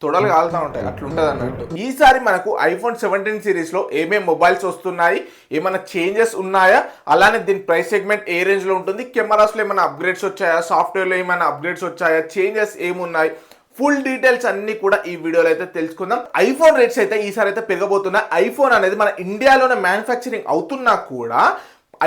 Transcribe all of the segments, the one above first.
తొడలు కాలుతూ ఉంటాయి, అట్లుంటుంది అన్నట్టు. ఈసారి మనకు ఐఫోన్ 17 సిరీస్లో ఏమేమి మొబైల్స్ వస్తున్నాయి, ఏమైనా చేంజెస్ ఉన్నాయా, అలానే దీని ప్రైస్ సెగ్మెంట్ ఏ రేంజ్లో ఉంటుంది, కెమెరాస్లో ఏమైనా అప్గ్రేడ్స్ వచ్చాయా, సాఫ్ట్వేర్లో ఏమైనా అప్గ్రేడ్స్ వచ్చాయా, చేంజెస్ ఏమున్నాయి, ఫుల్ డీటెయిల్స్ అన్ని కూడా ఈ వీడియోలో అయితే తెలుసుకుందాం. ఐఫోన్ రేట్స్ అయితే ఈసారి అయితే పెరగబోతున్నాయి. ఐఫోన్ అనేది మన ఇండియాలోనే మ్యానుఫ్యాక్చరింగ్ అవుతున్నా కూడా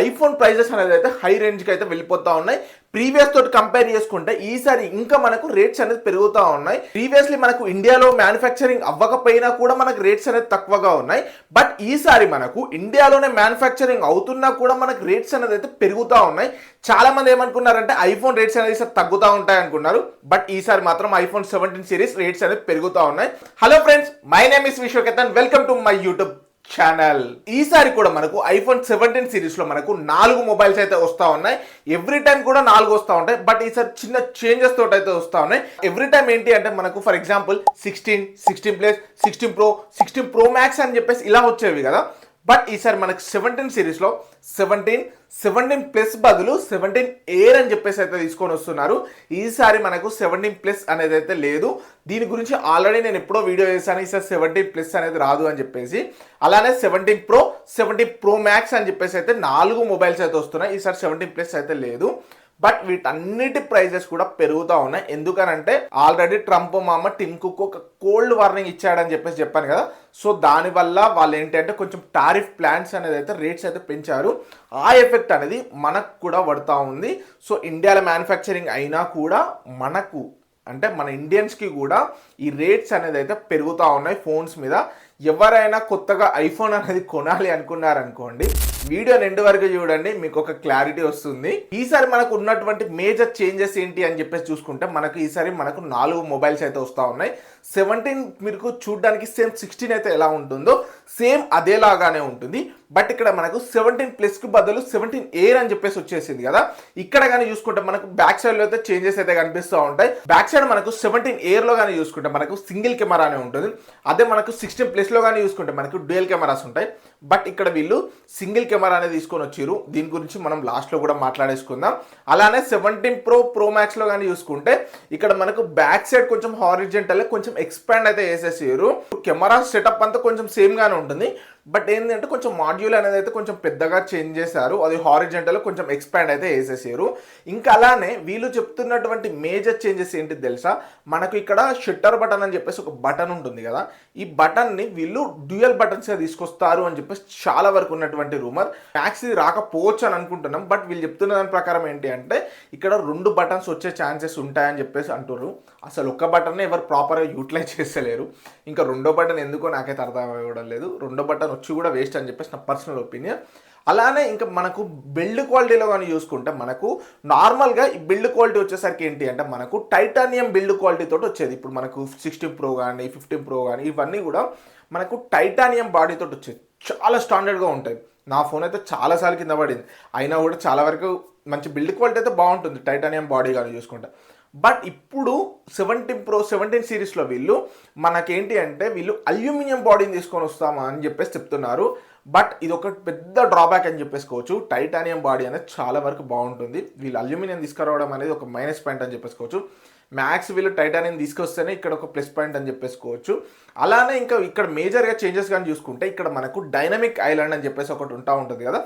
ఐఫోన్ ప్రైజెస్ అనేది అయితే హై రేంజ్కి అయితే వెళ్ళిపోతూ ఉన్నాయి. ప్రీవియస్ తోటి కంపేర్ చేసుకుంటే ఈసారి ఇంకా మనకు రేట్స్ అనేది పెరుగుతూ ఉన్నాయి. ప్రీవియస్లీ మనకు ఇండియాలో మ్యానుఫ్యాక్చరింగ్ అవ్వకపోయినా కూడా మనకు రేట్స్ అనేది తక్కువగా ఉన్నాయి. బట్ ఈసారి మనకు ఇండియాలోనే మ్యానుఫ్యాక్చరింగ్ అవుతున్నా కూడా మనకు రేట్స్ అనేది అయితే పెరుగుతూ ఉన్నాయి. చాలా మంది ఏమనుకున్నారంటే ఐఫోన్ రేట్స్ అనేది ఈసారి తగ్గుతూ ఉంటాయి అనుకున్నారు. బట్ ఈసారి మాత్రం ఐఫోన్ 17 సిరీస్ రేట్స్ అనేది పెరుగుతూ ఉన్నాయి. Hello friends, my name is Vishwaketan, welcome to my YouTube channel. ఈసారి కూడా మనకు ఐఫోన్ 17 సిరీస్ లో మనకు 4 మొబైల్స్ అయితే వస్తూ ఉన్నాయి. ఎవ్రీ టైం కూడా 4 వస్తూ ఉంటాయి. బట్ ఈసారి చిన్న చేంజెస్ తోటి అయితే వస్తూ ఉన్నాయి. ఎవ్రీ టైం ఏంటి అంటే మనకు for example 16, 16 plus, 16 pro, 16 pro max అని చెప్పేసి ఇలా వచ్చేవి కదా. బట్ ఈసారి మనకు 17 సిరీస్లో 17 ప్లస్ బదులు 17 ఎయిర్ అని చెప్పేసి అయితే తీసుకొని వస్తున్నారు. ఈసారి మనకు 17 ప్లస్ అనేది అయితే లేదు. దీని గురించి ఆల్రెడీ నేను ఎప్పుడో వీడియో చేశాను, ఈసారి 17 ప్లస్ అనేది రాదు అని చెప్పేసి. అలానే 17 ప్రో, 17 ప్రో మ్యాక్స్ అని చెప్పేసి అయితే 4 మొబైల్స్ అయితే వస్తున్నాయి. ఈసారి 17 ప్లస్ అయితే లేదు. బట్ వీటన్నిటి ప్రైజెస్ కూడా పెరుగుతూ ఉన్నాయి. ఎందుకనంటే ఆల్రెడీ ట్రంప్ మామ టిమ్ కుక్ ఒక కోల్డ్ వార్నింగ్ ఇచ్చాడని చెప్పేసి చెప్పాను కదా. సో దానివల్ల వాళ్ళు ఏంటంటే కొంచెం టారిఫ్ ప్లాన్స్ అనేది అయితే రేట్స్ అయితే పెంచారు. ఆ ఎఫెక్ట్ అనేది మనకు కూడా పడుతూ ఉంది. సో ఇండియాలో మ్యానుఫ్యాక్చరింగ్ అయినా కూడా మనకు అంటే మన ఇండియన్స్కి కూడా ఈ రేట్స్ అనేది అయితే పెరుగుతూ ఉన్నాయి ఫోన్స్ మీద. ఎవరైనా కొత్తగా ఐఫోన్ అనేది కొనాలి అనుకున్నారనుకోండి, వీడియో ఎండ్ వరకు చూడండి, మీకు ఒక క్లారిటీ వస్తుంది. ఈసారి మనకు ఉన్నటువంటి మేజర్ చేంజెస్ ఏంటి అని చెప్పేసి చూసుకుంటే మనకు ఈసారి మనకు 4 మొబైల్స్ అయితే వస్తూ ఉన్నాయి. 17 మీకు చూడడానికి సేమ్ 16 అయితే ఎలా ఉంటుందో సేమ్ అదేలాగానే ఉంటుంది. బట్ ఇక్కడ మనకు 17 ప్లస్కి బదులు 17 ఎయిర్ అని చెప్పేసి వచ్చేసింది కదా. ఇక్కడ కానీ చూసుకుంటే మనకు బ్యాక్ సైడ్లో అయితే చేంజెస్ అయితే కనిపిస్తూ ఉంటాయి. బ్యాక్ సైడ్ మనకు 17 ఎయిర్లో కానీ చూసుకుంటే మనకు సింగిల్ కెమెరానే ఉంటుంది. అదే మనకు 16 ప్లస్లో కానీ చూసుకుంటే మనకు డ్యూయల్ కెమెరాస్ ఉంటాయి. బట్ ఇక్కడ వీళ్ళు సింగిల్ కెమెరా అనేది తీసుకొని వచ్చారు. దీని గురించి మనం లాస్ట్లో కూడా మాట్లాడేసుకుందాం. అలానే 17 ప్రో, ప్రో మ్యాక్స్లో కానీ చూసుకుంటే ఇక్కడ మనకు బ్యాక్ సైడ్ కొంచెం హారిజెంటల్ కొంచెం ఎక్స్పాండ్ అయితే చేసేసారు. కెమెరా సెటప్ అంతా కొంచెం సేమ్ గానే ఉంటుంది. బట్ ఏంటంటే కొంచెం మాడ్యూల్ అనేది అయితే కొంచెం పెద్దగా చేంజ్ చేశారు. అది హారిజెంటల్ కొంచెం ఎక్స్పాండ్ అయితే వేసేసారు. ఇంకా అలానే వీళ్ళు చెప్తున్నటువంటి మేజర్ చేంజెస్ ఏంటి తెలుసా, మనకు ఇక్కడ షట్టర్ బటన్ అని చెప్పేసి ఒక బటన్ ఉంటుంది కదా. ఈ బటన్ని వీళ్ళు డ్యూయల్ బటన్స్గా తీసుకొస్తారు అని చెప్పేసి చాలా వరకు ఉన్నటువంటి రూమర్. మ్యాక్స్ ఇది రాకపోవచ్చు అని అనుకుంటున్నాం. బట్ వీళ్ళు చెప్తున్న దాని ప్రకారం ఏంటి అంటే ఇక్కడ 2 బటన్స్ వచ్చే ఛాన్సెస్ ఉంటాయని చెప్పేసి అంటున్నారు. అసలు ఒక్క బటన్ ఎవరు ప్రాపర్గా యూటిలైజ్ చేస్తలేరు. ఇంకా రెండో బటన్ ఎందుకో నాకైతే అర్థం అవ్వడం లేదు. రెండో బటన్ వచ్చి కూడా వేస్ట్ అని చెప్పేసి నా పర్సనల్ ఒపీనియన్. అలానే ఇంకా మనకు బిల్డ్ క్వాలిటీలో కానీ చూసుకుంటే మనకు నార్మల్గా ఈ బిల్డ్ క్వాలిటీ వచ్చేసరికి ఏంటి అంటే మనకు టైటానియం బిల్డ్ క్వాలిటీ తోటి వచ్చేది. ఇప్పుడు మనకు 16 ప్రో కానీ 15 ప్రో కానీ ఇవన్నీ కూడా మనకు టైటానియం బాడీ తోటి వచ్చేది. చాలా స్టాండర్డ్గా ఉంటాయి. నా ఫోన్ అయితే చాలాసార్లు కింద పడింది, అయినా కూడా చాలా వరకు మంచి బిల్డ్ క్వాలిటీ అయితే బాగుంటుంది టైటానియం బాడీ కానీ చూసుకుంటే. బట్ ఇప్పుడు 17 ప్రో 17 సిరీస్లో వీళ్ళు మనకేంటి అంటే వీళ్ళు అల్యూమినియం బాడీని తీసుకొని వస్తామా అని చెప్పేసి చెప్తున్నారు. బట్ ఇది ఒక పెద్ద డ్రాబ్యాక్ అని చెప్పేసుకోవచ్చు. టైటానియం బాడీ అనేది చాలా వరకు బాగుంటుంది. వీళ్ళు అల్యూమినియం తీసుకురావడం అనేది ఒక మైనస్ పాయింట్ అని చెప్పేసుకోవచ్చు. మ్యాక్స్ వీళ్ళు టైటానియం తీసుకొస్తేనే ఇక్కడ ఒక ప్లస్ పాయింట్ అని చెప్పేసుకోవచ్చు. అలానే ఇంకా ఇక్కడ మేజర్గా చేంజెస్ కానీ చూసుకుంటే ఇక్కడ మనకు డైనమిక్ ఐలాండ్ అని చెప్పేసి ఒకటి ఉంటుంది కదా.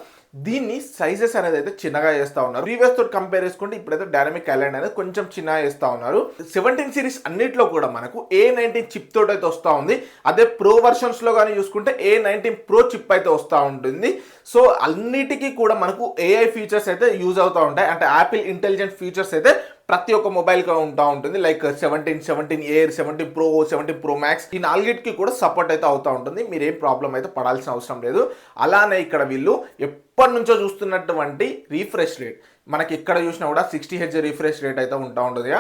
దీన్ని సైజెస్ అనేది అయితే చిన్నగా చేస్తూ ఉన్నారు. ప్రీవియస్ తోటి కంపేర్ చేసుకుంటే ఇప్పుడైతే డైనమిక్ ఐలాండ్ అనేది కొంచెం చిన్నగా చేస్తూ ఉన్నారు. 17 సిరీస్ అన్నిట్లో కూడా మనకు A19 చిప్ తోటి అయితే వస్తూ ఉంది. అదే ప్రో వర్షన్స్లో కానీ చూసుకుంటే A19 ప్రో చిప్ అయితే వస్తూ ఉంటుంది. సో అన్నిటికీ కూడా మనకు AI ఫీచర్స్ అయితే యూజ్ అవుతూ ఉంటాయి. అంటే యాపిల్ ఇంటెలిజెంట్ ఫీచర్స్ అయితే ప్రతి ఒక్క మొబైల్కి ఉంటుంది. Like 17 air, 17 pro, 17 pro max ఈ 4కి కూడా సపోర్ట్ అయితే అవుతూ ఉంటుంది. మీరేం ప్రాబ్లం అయితే పడాల్సిన అవసరం లేదు. అలానే ఇక్కడ వీళ్ళు ఎప్పటి నుంచో చూస్తున్నటువంటి రీఫ్రెష్ రేట్ మనకి ఎక్కడ చూసినా కూడా 60Hz రీఫ్రెష్ రేట్ అయితే ఉంటుంది.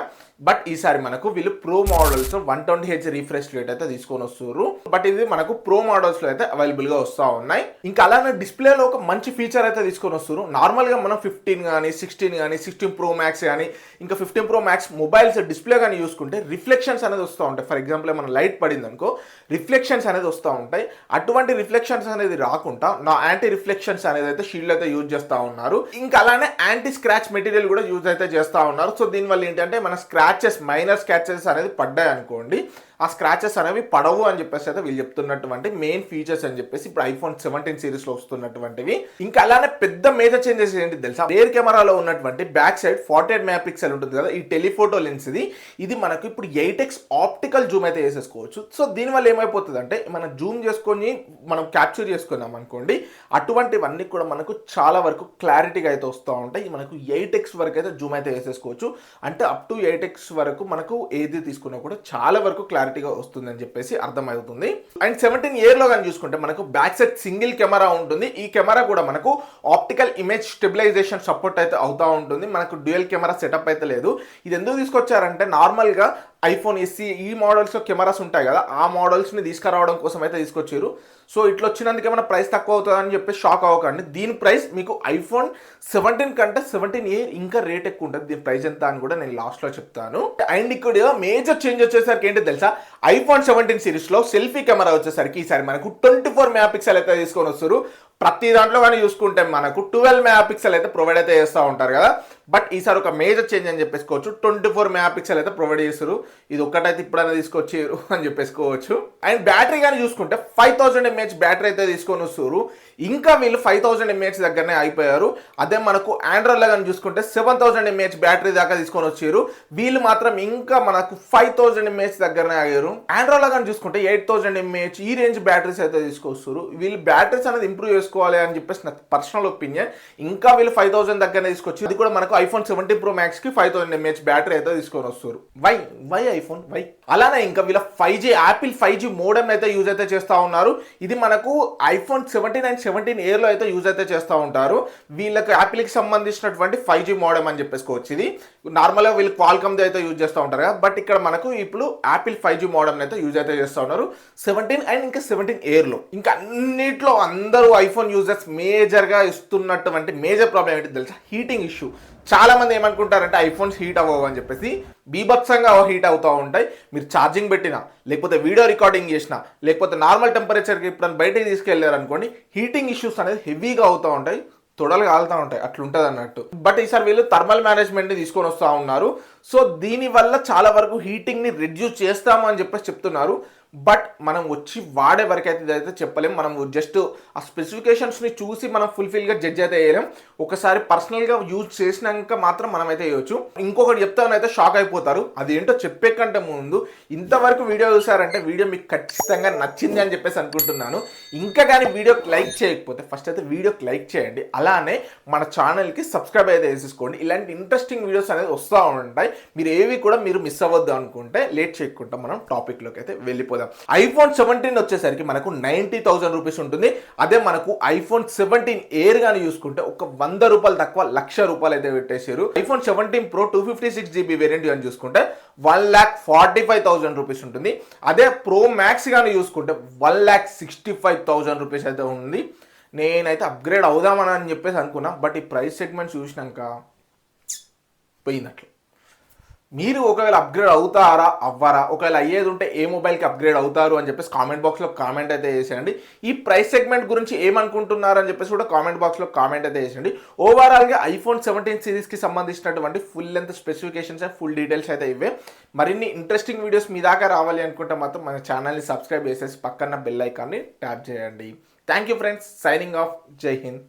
బట్ ఈసారి మనకు వీళ్ళు pro models 120Hz refresh rate అయితే తీసుకొని వస్తారు. బట్ ఇది మనకు ప్రో మోడల్స్లో అయితే అవైలబుల్గా వస్తూ ఉన్నాయి. ఇంకా అలానే డిస్ప్లేలో ఒక మంచి ఫీచర్ అయితే తీసుకొని వస్తారు. నార్మల్గా మనం 15 కానీ 16 కానీ 16 ప్రో మ్యాక్స్ కానీ ఇంకా 15 ప్రో మ్యాక్స్ మొబైల్స్ డిస్ప్లే కానీ చూసుకుంటే రిఫ్లెక్షన్స్ అనేది వస్తూ ఉంటాయి. ఫర్ ఎగ్జాంపుల్ మన లైట్ పడింది అనుకో, రిఫ్లెక్షన్స్ అనేది వస్తూ ఉంటాయి. అటువంటి రిఫ్లెక్షన్స్ అనేది రాకుండా నా యాంటీ రిఫ్లెక్షన్స్ అనేది అయితే షీల్డ్ అయితే యూజ్ చేస్తూ ఉన్నారు. ఇంకా అలానే యాంటీ స్క్రాచ్ మెటీరియల్ కూడా యూజ్ అయితే చేస్తూ ఉన్నారు. సో దీనివల్ల ఏంటంటే మన స్క్రాచెస్ మైనర్ స్క్రాచెస్ అనేది పడ్డాయి అనుకోండి, ఆ స్క్రాచెస్ అనేవి పడవు అని చెప్పేసి అయితే వీళ్ళు చెప్తున్నటువంటి మెయిన్ ఫీచర్స్ అని చెప్పేసి ఇప్పుడు ఐఫోన్ 17 సిరీస్ లో వస్తున్నటువంటివి. ఇంకా అలానే పెద్ద మేజర్ చేంజెస్ ఏంటి తెలుసా, రేర్ కెమెరాలో ఉన్నటువంటి బ్యాక్ సైడ్ 48 మెగా పిక్సెల్ ఉంటుంది కదా, ఈ టెలిఫోటో లెన్స్ ఇది మనకు ఇప్పుడు 8x ఆప్టికల్ జూమ్ అయితే వేసేసుకోవచ్చు. సో దీనివల్ల ఏమైపోతుంది అంటే మనం జూమ్ చేసుకొని మనం క్యాప్చర్ చేసుకున్నాం అనుకోండి, అటువంటివన్నీ కూడా మనకు చాలా వరకు క్లారిటీగా అయితే వస్తూ ఉంటాయి. మనకు 8x వరకు అయితే జూమ్ అయితే వేసేసుకోవచ్చు. అంటే అప్ టు 8x వరకు మనకు ఏది తీసుకున్నా కూడా చాలా వరకు క్లారిటీగా వస్తుంది అని చెప్పేసి అర్థమవుతుంది. అండ్ 17 ఇయర్ లో కానీ చూసుకుంటే మనకు బ్యాక్ సైడ్ సింగిల్ కెమెరా ఉంటుంది. ఈ కెమెరా కూడా మనకు ఆప్టికల్ ఇమేజ్ స్టెబిలైజేషన్ సపోర్ట్ అయితే అవుతూ ఉంటుంది. మనకు డ్యూయల్ కెమెరా సెటప్ అయితే లేదు. ఇది ఎందుకు తీసుకొచ్చారంటే నార్మల్గా ఐఫోన్ ఎస్సీ ఈ మోడల్స్లో కెమెరాస్ ఉంటాయి కదా, ఆ మోడల్స్ని తీసుకురావడం కోసం అయితే తీసుకొచ్చారు. సో ఇట్లా వచ్చినందుకు ఏమైనా ప్రైస్ తక్కువ అవుతుందని చెప్పి షాక్ అవ్వకండి. దీని ప్రైస్ మీకు ఐఫోన్ 17 కంటే 17A ఇంకా రేట్ ఎక్కువ ఉంటుంది. దీని ప్రైస్ ఎంత అని కూడా నేను లాస్ట్లో చెప్తాను. అండ్ ఇక్కడ మేజర్ చేంజ్ వచ్చేసరికి ఏంటి తెలుసా, ఐఫోన్ 17 సిరీస్లో సెల్ఫీ కెమెరా వచ్చేసరికి ఈసారి మనకు 24 మెగా పిక్సెల్ అయితే తీసుకొని వస్తారు. ప్రతి దాంట్లో కానీ చూసుకుంటే మనకు 12 మెగా పిక్సెల్ అయితే ప్రొవైడ్ అయితే చేస్తూ ఉంటారు కదా, బట్ ఈసారి ఒక మేజర్ చేంజ్ అని చెప్పేసుకోవచ్చు. 24 మెగా పిక్సెల్ అయితే ప్రొవైడ్ చేస్తారు. ఇది ఒక్కటైతే ఇప్పుడైనా తీసుకొచ్చారు అని చెప్పేసుకోవచ్చు. అండ్ బ్యాటరీ కానీ చూసుకుంటే 5000 mAh బ్యాటరీ అయితే తీసుకొని వస్తారు. ఇంకా వీళ్ళు 5000 mAh దగ్గరనే అయిపోయారు. అదే మనకు ఆండ్రాయిడ్లో కానీ చూసుకుంటే 7000 mAh బ్యాటరీ దాకా తీసుకొని వచ్చారు. వీళ్ళు మాత్రం ఇంకా మనకు 5000 mAh దగ్గరనే అయ్యారు. ఆండ్రాయిడ్లో కానీ చూసుకుంటే 8000 mAh ఈ రేంజ్ బ్యాటరీస్ అయితే తీసుకొస్తారు. వీళ్ళు బ్యాటరీస్ అనేది ఇంప్రూవ్ చేసుకోవాలి అని చెప్పేసి నాకు పర్సనల్ ఒపీనియన్. ఇంకా వీళ్ళు 5000 దగ్గరనే తీసుకొచ్చి ఇది కూడా మనకు ఐఫోన్ 17 Pro Max కి 5000 mAh బ్యాటరీ అయితే తీసుకొని వస్తారు. Why iPhone why. అలానే ఇంకా వీళ్ళ 5G యాపిల్ 5G మోడెమ్ అయితే యూజ్ అయితే చేస్తూ ఉన్నారు. ఇది మనకు ఐఫోన్ 17 అండ్ 17A లో అయితే యూజ్ అయితే చేస్తూ ఉంటారు. వీళ్ళకి యాపిల్కి సంబంధించినటువంటి 5G మోడెమ్ అని చెప్పేసుకోవచ్చు. ఇది నార్మల్గా వీళ్ళు క్వాల్కమ్ది అయితే యూజ్ చేస్తూ ఉంటారు కదా, బట్ ఇక్కడ మనకు ఇప్పుడు యాపిల్ 5G మోడెమ్ అయితే యూజ్ అయితే చేస్తూ ఉన్నారు 17 అండ్ ఇంకా 17A లో. ఇంకా అన్నిట్లో అందరూ ఐఫోన్ యూజర్స్ మేజర్గా ఇస్తున్నటువంటి మేజర్ ప్రాబ్లం ఏంటి తెలుసా, హీటింగ్ ఇష్యూ. చాలా మంది ఏమనుకుంటారంటే ఐఫోన్స్ హీట్ అవ్వవు అని చెప్పేసి, బీభత్సంగా హీట్ అవుతూ ఉంటాయి. మీరు ఛార్జింగ్ పెట్టినా, లేకపోతే వీడియో రికార్డింగ్ చేసినా, లేకపోతే నార్మల్ టెంపరేచర్కి ఇప్పుడు బయటకి తీసుకెళ్ళారు అనుకోండి, హీటింగ్ ఇష్యూస్ అనేది హెవీగా అవుతూ ఉంటాయి, తొడలు కాలుతూ ఉంటాయి, అట్లుంటుంది అన్నట్టు. బట్ ఈసారి వీళ్ళు థర్మల్ మేనేజ్మెంట్ని తీసుకొని వస్తూ ఉన్నారు. సో దీనివల్ల చాలా వరకు హీటింగ్ని రిడ్యూస్ చేస్తాము అని చెప్పేసి చెప్తున్నారు. బట్ మనం వచ్చి వాడే వరకు అయితే ఇదైతే చెప్పలేం. మనం జస్ట్ ఆ స్పెసిఫికేషన్స్ని చూసి మనం ఫుల్ఫిల్గా జడ్జ్ అయితే వేయలేం. ఒకసారి పర్సనల్గా యూజ్ చేసినాక మాత్రం మనం అయితే వేయవచ్చు. ఇంకొకటి చెప్తానైతే షాక్ అయిపోతారు. అదేంటో చెప్పే కంటే ముందు ఇంతవరకు వీడియో చూసారంటే వీడియో మీకు ఖచ్చితంగా నచ్చింది అని చెప్పేసి అనుకుంటున్నాను. ఇంకా కానీ వీడియోకి లైక్ చేయకపోతే ఫస్ట్ అయితే వీడియోకి లైక్ చేయండి. అలానే మన ఛానల్కి సబ్స్క్రైబ్ అయితే వేసేసుకోండి. ఇలాంటి ఇంట్రెస్టింగ్ వీడియోస్ అనేది వస్తూ ఉంటాయి. మీరు ఏవి కూడా మీరు మిస్ అవ్వద్దు అనుకుంటే లేట్ చేయకుండా మనం టాపిక్లోకి అయితే వెళ్ళిపోదాం. ఐఫోన్ 17 వచ్చేసరికి మనకు 90,000 రూపీస్ ఉంటుంది. అదే మనకు ఐఫోన్ 17 ఎయిర్ గాని చూసుకుంటే ఒక 100 రూపాయలు తక్కువ 1,00,000 రూపాయలు అయితే పెట్టేశారు. ఐఫోన్ 17 Pro 256GB వేరియంట్ అని చూసుకుంటే 1,45,000 రూపీస్ ఉంటుంది. అదే ప్రో మ్యాక్స్ గాని చూసుకుంటే 1,65,000 రూపీస్ అయితే ఉంది. నేనైతే అప్గ్రేడ్ అవుదామని చెప్పేసి అనుకున్నా, బట్ ఈ ప్రైస్ సెగ్మెంట్ చూసినాక పోయినట్లు. మీరు ఒకవేళ అప్గ్రేడ్ అవుతారా అవ్వరా, ఒకవేళ అయ్యేది ఉంటే ఏ మొబైల్కి అప్గ్రేడ్ అవుతారు అని చెప్పేసి కామెంట్ బాక్స్లో కామెంట్ అయితే చేసేయండి. ఈ ప్రైస్ సెగ్మెంట్ గురించి ఏమనుకుంటున్నారు అని చెప్పేసి కూడా కామెంట్ బాక్స్లో కామెంట్ అయితే చేసేయండి. ఓవరాల్గా ఐఫోన్ 17 సిరీస్కి సంబంధించినటువంటి full length specifications and full details అయితే ఇవే. మరిన్ని ఇంట్రెస్టింగ్ వీడియోస్ మీ దాకా రావాలి అనుకుంటే మాత్రం మన ఛానల్ని సబ్స్క్రైబ్ చేసేసి పక్కన బెల్ ఐకాన్ని ట్యాప్ చేయండి. Thank you friends, signing off, జై హింద్.